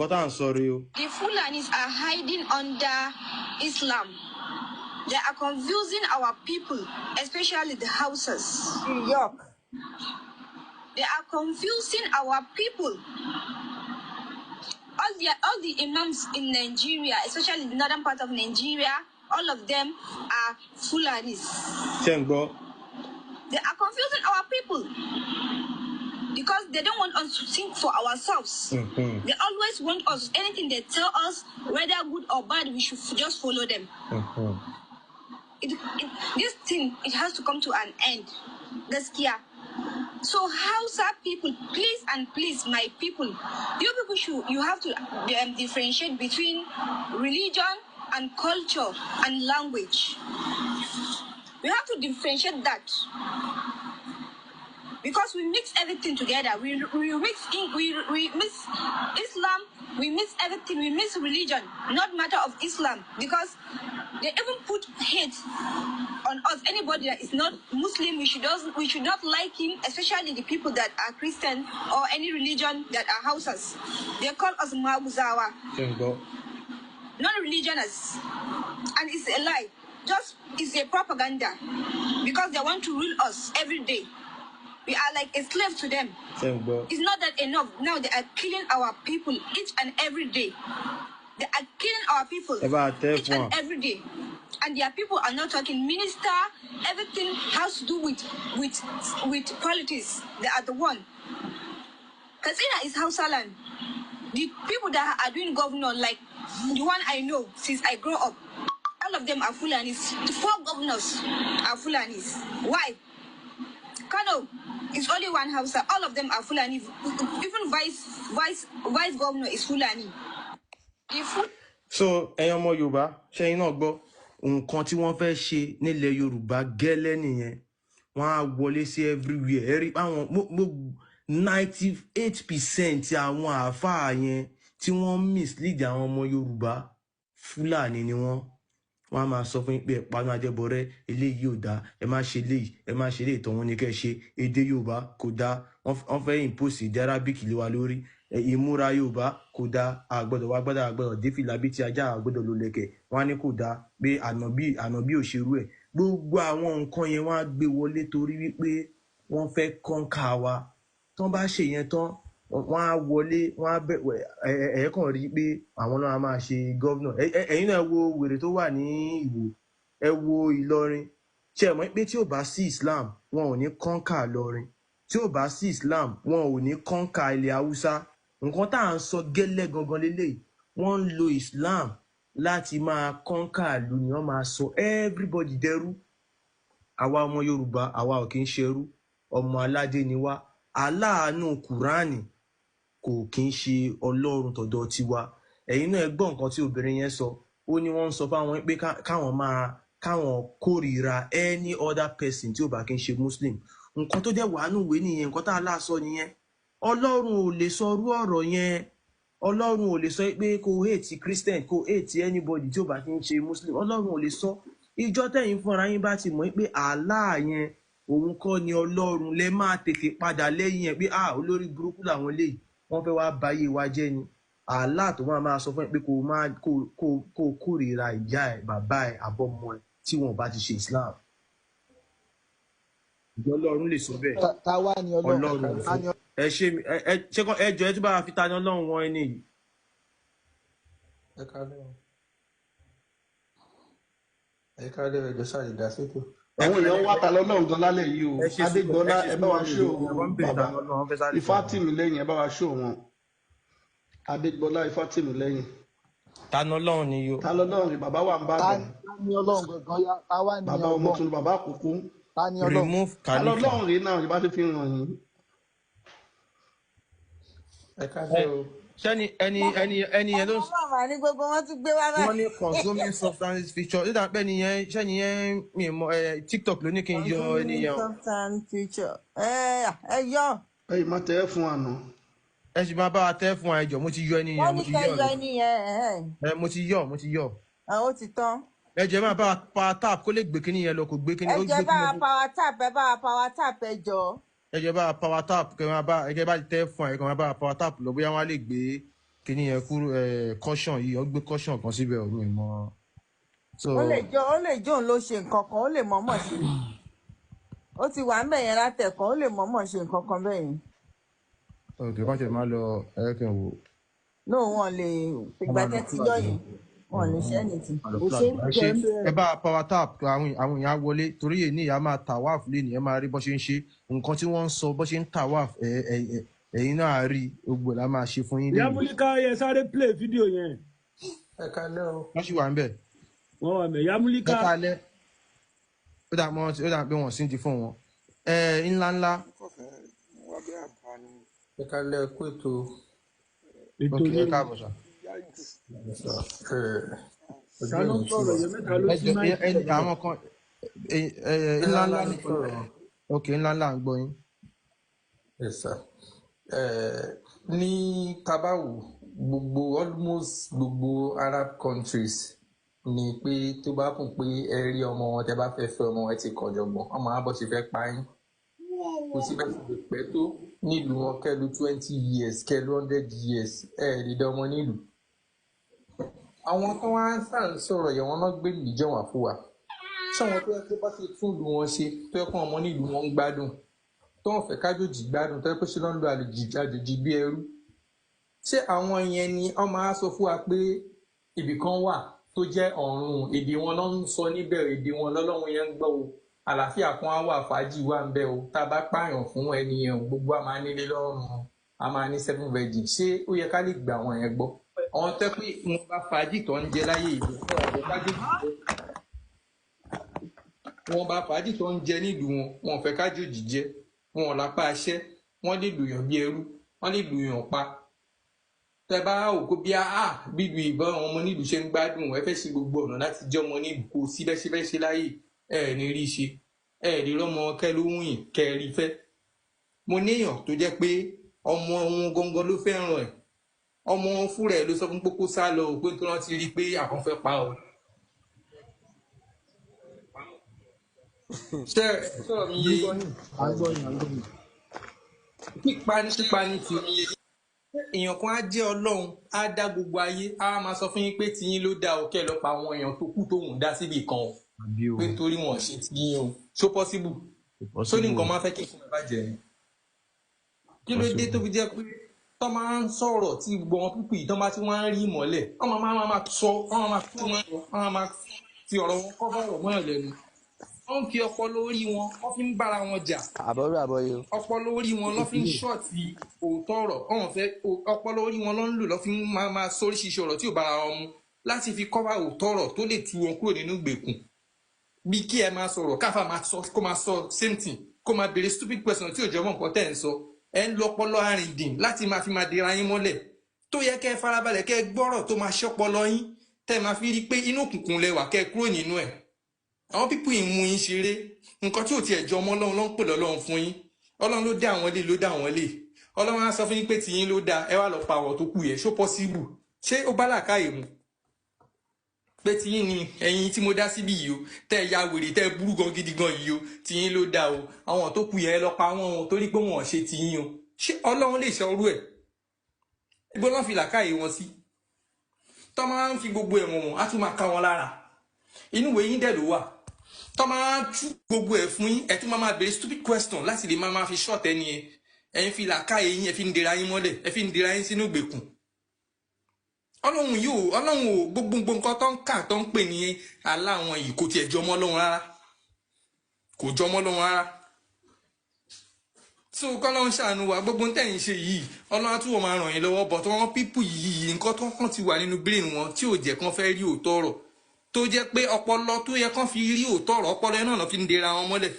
I'm sorry. The Fulanis are hiding under Islam. They are confusing our people, especially the houses. New York. They are confusing our people. All the imams in Nigeria, especially the northern part of Nigeria, all of them are Fulanis. Bro. They are confusing our people because they don't want us to think for ourselves. They always want us, anything they tell us, whether good or bad, we should just follow them. This thing, it has to come to an end. Gaskiya. So Hausa people, please and please, my people, you have to differentiate between religion and culture and language. We have to differentiate that because we mix everything together. We mix Islam, we mix everything, we mix religion, not matter of Islam, because they even put hate on us. Anybody that is not Muslim, we should not like him, especially the people that are Christian or any religion that are houses. They call us Mabuzawa, non-religionists, and it's a lie. Just it's a propaganda because they want to rule us every day. We are like a slave to them. It's not that enough. Now they are killing our people each and every day. They are killing our people each and every day. And their people are not talking. Minister, everything has to do with politics. They are the one. Katsina is Hausa land. The people that are doing governor, like the one I know since I grew up, all of them are Fulanis. The 4 governors are Fulanis. Why? Kano is only one Hausa. All of them are Fulani. Even vice governor is Fulani. So, ẹ̀yin ọmọ Yorùbá, ṣé yín náà gbọ́ nǹkan tí wọ́n fẹ́ ṣe nílẹ̀ Yorùbá gẹ́lẹ́ nìyẹn. Wọ́n á wọlé sí everywhere. Ẹ̀rí àwọn 98% àwọn àáfàá yẹn tí wọ́n mislead àwọn ọmọ Yorùbá Fúlàní ni wọ́n. Wọ́n á máa sọ fún yín pé ẹ̀pánu ajẹ́bọrẹ́ eléyìí ò dáa, ẹ má ṣe léyìí, ẹ má ṣe léyìí, tọ̀wọ́n ní kẹ́ ṣe èdè Yorùbá kò dáa. Wọ́n fẹ́ impose èdè Arabic lé wa lórí. Ìmúra Yorùbá kò dáa, àgbọ̀dọ̀ wá gbọ́dọ̀ àgbọ̀dọ̀ défìlà bí ti ajá àgbọ̀dọ̀ ló lẹ̀kẹ̀. Wọ́n á ní kò dáa pé ànàbí ò ṣerú ẹ̀. Gbogbo àwọn nǹkan yẹn wọ́n á gbé wọlé torí wípé wọ́n fẹ́ kọ́ńkà wa. Tán bá ṣe yẹn tán, wọ́n á wọlé, wọ́n á ẹ̀ẹ́kàn rí pé àwọn náà máa ṣe gọ́vnọ̀. Ẹ̀yin náà wo wèrè tó wà ní Ìwó, ẹ wo Ìlọrin. Ṣé ẹ mọ̀ pé tí ò bá sí Islam, wọn ò ní kọ́ńkà Ìlọrin. Tí ò bá sí Islam, wọn ò ní kọ́ńkà ilẹ̀ Haúsá. Nǹkan tá à ń sọ gẹ́lẹ́ gangan lélẹ̀. Wọ́n ń lo Islam láti máa kọ́ńkà ìlú ni wọ́n máa sọ everybody dẹrú. Àwa ọmọ Yorùbá, àwa ò kí ń ṣerú. Ọmọ aládé ni wá. Aláàánú Kùránì kò kí ń ṣe Ọlọ́run tọ̀dọ̀ tiwa. Ẹ̀yin náà ẹ gbọ́ nǹkan tí obìnrin yẹn sọ. Ó ní wọ́n ń sọ fáwọn pé káwọn kórìíra any other person tí ò bá kí ń ṣe Muslim. Nǹkan tó dẹ̀ wà nínú ìwé nìyẹn, nǹkan tá a láà sọ nìyẹn. Ọlọ́run ò lè sọ irú ọ̀rọ̀ yẹn. Ọlọ́run ò lè sọ pé kò hate Christian, kò hate anybody tí ò bá kí ń ṣe Muslim. Ọlọ́run ò lè sọ. Ìjọ tẹ̀yin fúnra yín bá ti mọ̀ pé Allah yẹn òun kọ́ ni Ọlọ́run, lẹ máa tètè padà lẹ́yìn ẹ̀ pé olórí burúkú làwọn eléyìí, wọ́n fẹ́ wá báyé wa jẹ́ ni. Allah tó máa sọ fún ẹ pé kó kórìíra ìyá ẹ, bàbá ẹ, àbọ̀mọ ẹ tí wọn bá ti ṣe Islam. Ìjọ Ọlọ́run lè sọ bẹ́ẹ̀. Táwa ni Ọlọ́run. Ẹ ṣe ẹ jọ ẹ tí bá fi ta ni Ọlọ́run wọn ẹni yìí. Ẹ káàlẹ́ ẹjọ́ sáré dá sétò. Àwọn èèyàn wá ta lọ́lọ́run gan lálẹ́ yìí o. Adégbọlá ẹ bá wa ṣó bàbá. Ifátìmí lẹ́yìn ẹ bá wa ṣó wọn. Adégbọlá Ifátìmí lẹ́yìn. Ta ni Ọlọ́run ni yóò. Ta lọ́lọ́run ni bàbá wà ń bá dàn. Ta ni Ọlọ́run gangan ya? Táwa ni Bàbá ọmọ tún bàbá àkókò. Ta ni Ọlọ́run? Remove Ta Khalifa. lọ́lọ́run rí náà ìbá ti fi hàn yín. Ẹ káàlẹ́ o. Ṣẹ́ni ẹni yẹn ló ń sọ. Ọlọ́run àní gbogbo wọn tún gbé wá báyìí. Wọ́n ní consuming substance feature. Nígbà pé ṣẹ́ni yẹn mi mọ̀ TikTok ló ní kí n yọ ẹni yẹn. Substance feature. Ẹ yọ. Ẹ̀yin má tẹ́ ẹ fún àná. Ẹ sì máa bá wa tẹ́ fún ẹjọ́, mo ti yọ ẹni Wọ́n yẹn, ní mo ti ká yọ yọ ẹni yẹn. mo ti yọ. Ó ti tán. Ẹ jẹ́ máa bá wa pa tap kó lè gbé kíní yẹn lọ, kò gbé kíní. Ẹ jẹ́ bá wa power tap ẹ jọ. Ẹ jẹ́ bá wa power tap, ẹ jẹ́ bá ti tẹ́ fún ẹ, kí wọ́n bá wa power tap lọ, bóyá wọ́n á lè gbé kíní yẹn kúrò caution yìí ó gbé caution kan síbẹ̀ omi mọ́. ó lè jó òun ló ṣe nǹkan kan ó lè mọ̀ọ́mọ̀ ṣe ó ti wà ń bẹ̀ yẹn látẹ̀kọ́ ó lè mọ̀ọ́mọ̀ ṣe nǹkan kan bẹ́ẹ̀ yẹn. ok wọ́n ti máa lọ ẹ̀ẹ́kẹ̀ wò. no wọn lè ìgbà tẹ́tíjọ́ yìí wọn lè ṣe anything. ẹ bá power tap àwọn èèyàn wọlé torí èyí ni ìyá máa tawaf lẹ́nu ẹ máa rí bó ṣe ń ṣe nǹkan tí wọ́n ń sọ bó ṣe ń tawaf ẹ̀yin náà rí gbogbo la máa ṣe fún yín. ìyá Múlíkà yẹ sáré play fídíò yẹn. ẹ kálẹ́ o. wọ́n sì wà ń bẹ̀. wọ́n wà mẹ́ ìyá Múlíkà. ẹ kálẹ́ ó dà pé wọ́n sì ń di fún wọn. ńláńlá. ẹ kálẹ́ kó ètò. ok ẹ káàbọ̀ sà. ṣáná sọ̀rọ̀ yẹn mẹ́ta ló sí máa ń tẹ̀lé. àwọn kan ńláńlá ní ok ńláńlá ń gbọ́ yín. Yes sir. Ní tabawo gbogbo almost gbogbo Arab countries ni pé tó bá kún pé ẹ rí ọmọ wọn tẹ bá fẹ́ fẹ́ ọmọ wọn ti kọjọgbọ́n ọmọ abọ́ ṣe fẹ́ pa yín kò sí bẹ́ẹ̀ sì pẹ́ tó nílùú wọn kẹ́lu 20 years kẹ́lu 100 years rí dánmọ́ nílùú. Àwọn tó wá ń sàn sọ̀rọ̀ yẹn wọn náà gbé ìjẹun àfúwà ṣé àwọn tó yẹ kó bá ti tún ìlú wọn ṣe tó yẹ kó ọmọ nílùú wọn ń gbádùn tó ń fẹ́ kájòjì gbádùn tó yẹ kó ṣe lọ́n lo àjòjì bí ẹrú ṣé àwọn yẹn ni wọ́n máa sọ fún wa pé ibì kan wà tó jẹ́ ọ̀run èdè wọn ló ń sọ níbẹ̀ èdè wọn lọ́lọ́run yẹn ń gbọ́ o àlàáfíà kan á wà fàájì wà ń bẹ o tá a bá pààyàn fún ẹni yẹn gbogbo a máa nílé lọ́rùn a máa ní 7 virgin ṣé ó yẹ ká lè gbà wọn yẹn gbọ́ àwọn tẹ́ pé wọn bá fàájì tó ń jẹ láyé ìlú wọn bá fàájì tó ń jẹ nílùú wọn fẹ́ kájòjì jẹ wọn lápá aṣẹ wọn lè lùyàn bí ẹrú wọn lè lùyàn pa tẹ bá òkú bí bíbi ìbọn àwọn ọmọ nílùú ṣe ń gbádùn ẹ fẹ́ ṣe gbogbo ọ̀nà láti jẹ́ ọmọ nílùú kó síbẹ̀síbẹ̀ ṣe láyè ẹ ní rí ṣe ẹ ní rọmọ kẹlóhùn yìí kẹrí fẹ́. Mo níyàn tó jẹ́ pé ọmọ wọn gangan ló fẹ́ràn ẹ̀ ọmọ fúnra ẹ̀ ló sọ fún pópó sá lọ pé tó rántí rí pé àwọn fẹ́ pa ọ́. ṣe sọ̀rọ̀ mi yé pípa ní ti èèyàn kan á jẹ́ ọlọ́run á dá gbogbo ayé á máa sọ fún yín pé tiyín ló dá òkè lọ pa àwọn èèyàn tó kù tóun dá síbì kan o pé nítorí wọn ṣe tiyín o ṣó possible ṣó ní nǹkan máa fẹ́ kí nǹkan bàjẹ́ ni kí ló dé tó fi jẹ́ pé tó máa ń sọ̀rọ̀ tí gbogbo wọn pípì tó máa tí wọ́n á rí ìmọ́lẹ̀ wọ́n máa sọ wọ́n máa fi ọ̀rọ̀ wọn kọ́ bọ̀rọ̀ mọ́ ẹ̀ lẹ́nu wọ́n fi ọpọlọ orí wọn wọ́n fi ń bára wọn jà ọpọlọ orí wọn lọ́ fi ń ṣọ́ọ̀tì òótọ́ ọ̀rọ̀ ọ̀hún fẹ́ ọpọlọ orí wọn lọ́ ń lò lọ́ fi ń máa sóríṣiríṣi ọ̀rọ̀ tí ò bára wọn mu láti fi kọ́va òótọ́ ọ̀rọ̀ tó lè tu wọn kúrò nínú ìgbèkùn bí kí ẹ máa sọ̀rọ̀ káfà kó máa sọ same thing kó máa béèrè stupid question tí ò jẹ́ mọ́ nǹkan tẹ́ ẹ̀ ń sọ ẹ̀ ń lo ọpọlọ arìndìn láti máa fi máa dira yín mọ́lẹ̀ tó yẹ kẹ́ ẹ farabalẹ̀ kẹ́ ẹ gbọ́rọ̀ tó máa ṣọ́pọlọ yín tẹ́ ẹ máa fi rí pé inú òkùnkùn lẹ wà kẹ́ ẹ kúrò nínú ẹ̀ àwọn pípù yìí mú yín ṣeré nǹkan tí ò tiẹ̀ jọ ọmọ ọlọ́run ló ń pè lọ́lọ́run fún yín ọlọ́run ló dá àwọn lé ló dá àwọn lé ọlọ́run á sọ fún yín pé tiyín ló dá ẹ wá lọ pa àwọ̀ tó kù yẹn ṣó possible ṣé ó bá làákàyè mu pé tiyín ni ẹ̀yin tí mo dá síbí yìí o tẹ́ ẹ ya wèrè tẹ́ ẹ burú gan gidi gan yìí o tiyín ló dá o àwọn tó kù yẹn ẹ lọ pa wọn torí pé wọn ò ṣe tiyín o ṣé ọlọ́run lè ṣe ọrú ẹ̀ ibo lọ́n fi làákàyè wọn sí tọ́ máa ń fi gbogbo ẹ̀wọ̀n wọn á tún máa ká wọn lára inú ìwé yín dẹ̀ ló wà tọ́ máa tú gbogbo ẹ̀ fún yín ẹ̀ tún máa béèrè stupid question láti lè máa fi short ẹni ẹ̀ ẹ̀yin fi làákàyè yín ẹ̀ fi ń dira yín mọ́lẹ̀ ẹ̀ fi ń dira yín sínú ìgbèkùn ọlọ́run ò gbogbo nǹkan tó ń kà tó ń pè ní aláwọn yìí kò tiẹ̀ jọmọ́ lọ́run rárá kò jọmọ́ lọ́run rárá so kọ́lọ́run ṣàánú wa gbogbo ń tẹ̀yìn ṣe yìí ọlọ́run á túbọ̀ máa ràn yín lọ́wọ́ bọ̀ tó wọ́n pípù yìí nǹkan tó kàn ti wà nínú brain wọn tí ò jẹ́ kán fẹ́ rí òótọ́ ọ̀rọ̀ tó jẹ́ pé ọpọlọ tó yẹ kán fi rí òótọ́ ọ̀rọ̀ ọpọlọ náà lọ fi ń dera wọn mọ́lẹ̀